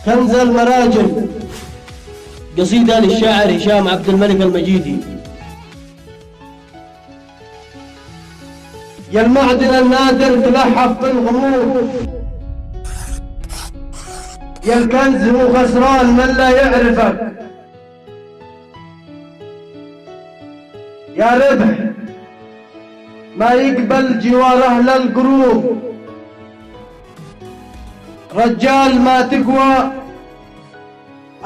كنز المراجل، قصيدة للشاعر هشام عبد الملك المجيدي. يا المعدن النادر تلحف بالغموض، يا الكنز مو خسران من لا يعرفك، يا ربح ما يقبل جوار أهل القروب، رجال ما تقوى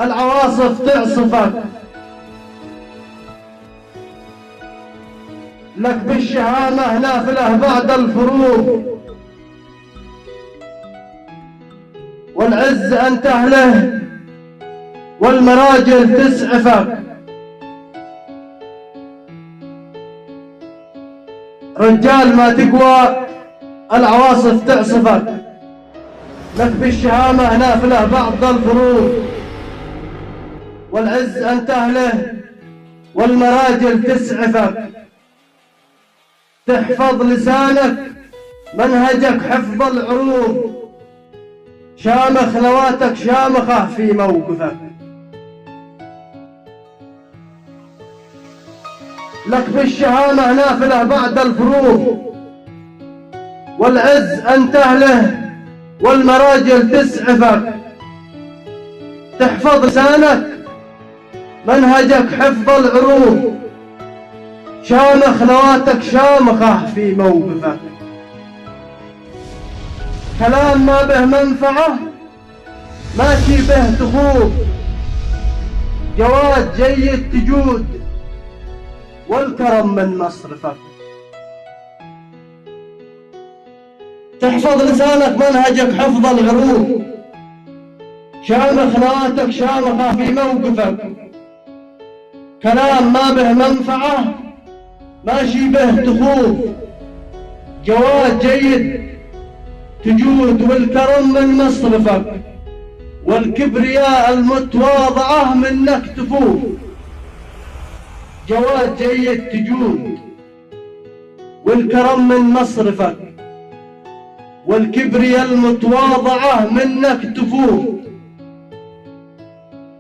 العواصف تعصفك، لك بالشهامة نافلة بعد الفروض، والعز أن تهله والمراجل تسعفك، رجال ما تقوى العواصف تعصفك، لك بالشهامة نافلة بعد الفروض، والعز أن تهله والمراجل تسعفك، تحفظ لسانك منهجك حفظ العروض، شامخ نواتك شامخة في موقفك، لك بالشهامة نافلة بعد الفروض، والعز أن تهله والمراجل تسعفك، تحفظ لسانك منهجك حفظ العروض، شامخ نواتك شامخة في موقفك، كلام ما به منفعة ماشي به تخوض، جواد جيد تجود والكرم من مصرفك، تحفظ لسانك منهجك حفظ العروض، شامخ نواتك شامخة في موقفك، كلام ما به منفعة ماشي به تخوض، جواد جيد تجود والكرم من مصرفك، والكبرياء المتواضعة منك تفوض، جواد جيد تجود والكرم من مصرفك، والكبرياء المتواضعة منك تفوض،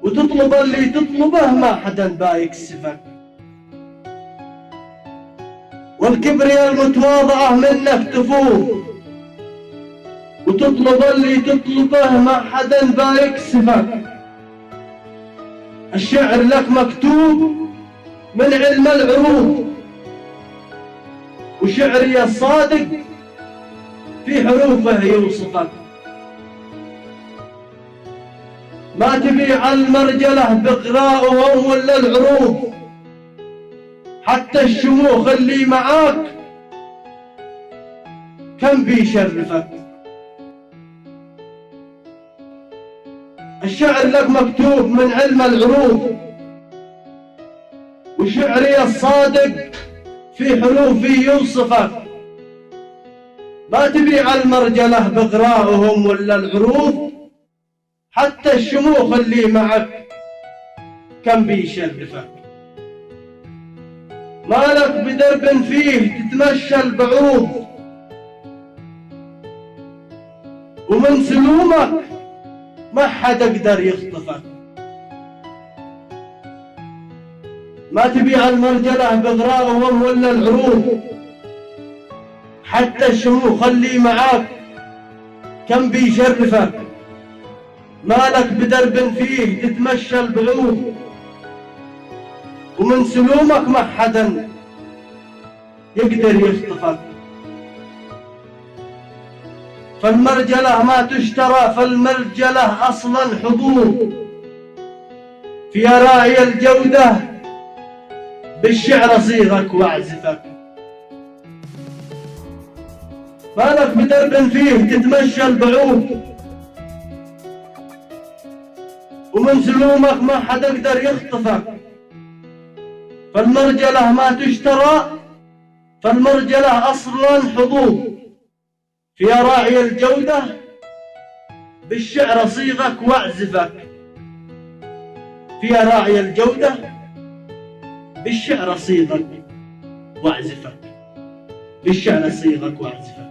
وتطلب اللي تطلبه ما حدا بايكسفك، والكبرياء المتواضعة منك تفوض، وتطلب اللي تطلبه ما حدا بايكسفك، الشعر لك مكتوب من علم العروض، وشعري الصادق في حروفه يوصفك، ما تبيع المرجلة بغراءهم ولا العروض، حتى الشموخ اللي معاك كم بيشرفك، الشعر لك مكتوب من علم العروض، وشعري الصادق في حروفي يوصفك، ما تبيع المرجلة بغراءهم ولا العروض، حتى الشموخ اللي معك كم بيشرفك، مالك بدرب فيه تتمشى البعوض، ومن سلومك ما حد يقدر يخطفك، ما تبيع المرجلة بغراءهم ولا العروض، حتى الشموخ اللي معاك كم بيشرفك، مالك بدرب فيه تتمشى البعوض، ومن سلومك ما حدا يقدر يخطفك، فالمرجلة ما تشترى، فالمرجلة أصلا حظوظ، في راعي الجودة بالشعر صيغك واعزفك، مالك بدرب فيه تتمشى البعوض، ومن سلومك ما حدا يقدر يخطفك، فالمرجلة ما تشترى، فالمرجلة أصلا حظوظ، في راعي الجودة بالشعر صيغك واعزفك، في راعي الجودة بالشعر صيغك واعزفك، بالشعر صيغك واعزفك.